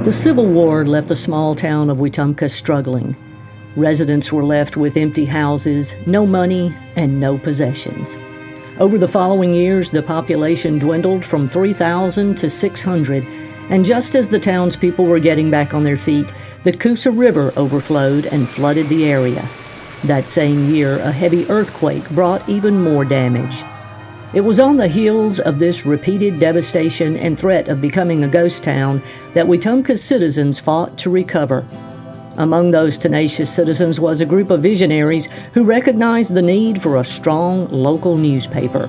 The Civil War left the small town of Wetumpka struggling. Residents were left with empty houses, no money, and no possessions. Over the following years, the population dwindled from 3,000 to 600, and just as the townspeople were getting back on their feet, the Coosa River overflowed and flooded the area. That same year, a heavy earthquake brought even more damage. It was on the heels of this repeated devastation and threat of becoming a ghost town that Wetumpka's citizens fought to recover. Among those tenacious citizens was a group of visionaries who recognized the need for a strong local newspaper.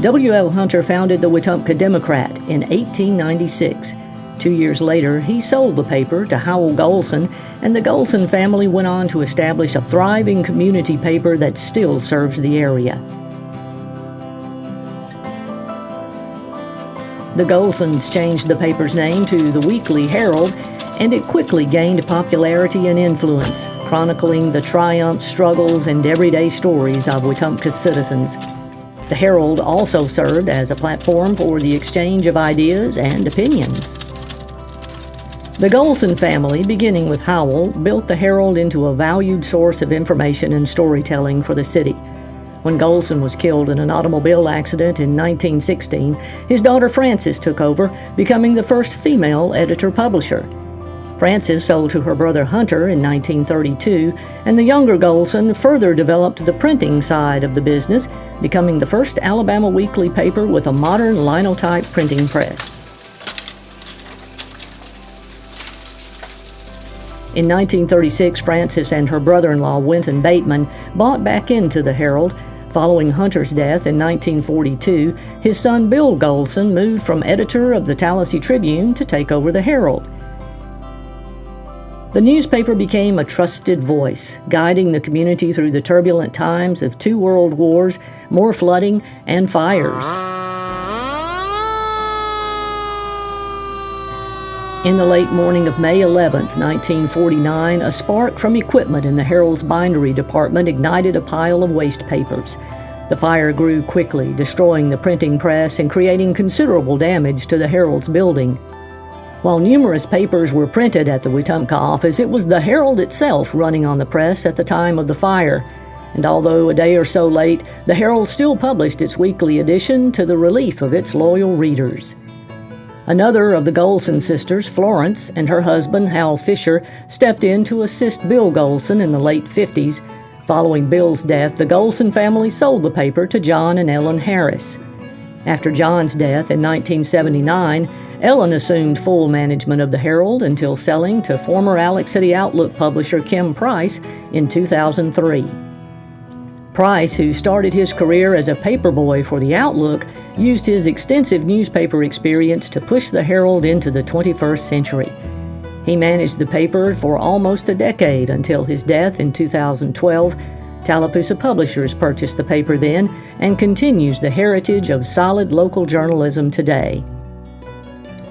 W.L. Hunter founded the Wetumpka Democrat in 1896. 2 years later, he sold the paper to Howell Golson, and the Golson family went on to establish a thriving community paper that still serves the area. The Golsons changed the paper's name to the Weekly Herald, and it quickly gained popularity and influence, chronicling the triumphs, struggles, and everyday stories of Wetumpka's citizens. The Herald also served as a platform for the exchange of ideas and opinions. The Golson family, beginning with Howell, built the Herald into a valued source of information and storytelling for the city. When Golson was killed in an automobile accident in 1916, his daughter Frances took over, becoming the first female editor-publisher. Frances sold to her brother Hunter in 1932, and the younger Golson further developed the printing side of the business, becoming the first Alabama weekly paper with a modern linotype printing press. In 1936, Frances and her brother-in-law Winton Bateman bought back into the Herald. Following Hunter's death in 1942, his son Bill Golson moved from editor of the Tallahassee Tribune to take over the Herald. The newspaper became a trusted voice, guiding the community through the turbulent times of 2 world wars, more flooding, and fires. In the late morning of May 11, 1949, a spark from equipment in the Herald's bindery department ignited a pile of waste papers. The fire grew quickly, destroying the printing press and creating considerable damage to the Herald's building. While numerous papers were printed at the Wetumpka office, it was the Herald itself running on the press at the time of the fire. And although a day or so late, the Herald still published its weekly edition to the relief of its loyal readers. Another of the Golson sisters, Florence, and her husband, Hal Fisher, stepped in to assist Bill Golson in the late 50s. Following Bill's death, the Golson family sold the paper to John and Ellen Harris. After John's death in 1979, Ellen assumed full management of the Herald until selling to former Alex City Outlook publisher Kim Price in 2003. Price, who started his career as a paperboy for the Outlook, used his extensive newspaper experience to push the Herald into the 21st century. He managed the paper for almost a decade until his death in 2012. Tallapoosa Publishers purchased the paper then and continues the heritage of solid local journalism today.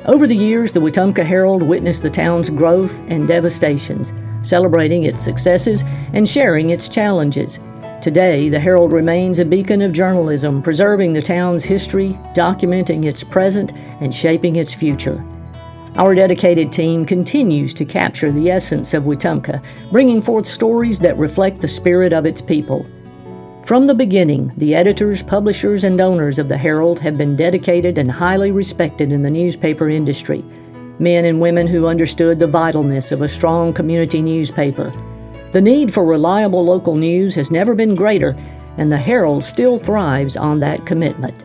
Over the years, the Wetumpka Herald witnessed the town's growth and devastations, celebrating its successes and sharing its challenges. Today, the Herald remains a beacon of journalism, preserving the town's history, documenting its present, and shaping its future. Our dedicated team continues to capture the essence of Wetumpka, bringing forth stories that reflect the spirit of its people. From the beginning, the editors, publishers, and owners of the Herald have been dedicated and highly respected in the newspaper industry. Men and women who understood the vitalness of a strong community newspaper. The need for reliable local news has never been greater, and the Herald still thrives on that commitment.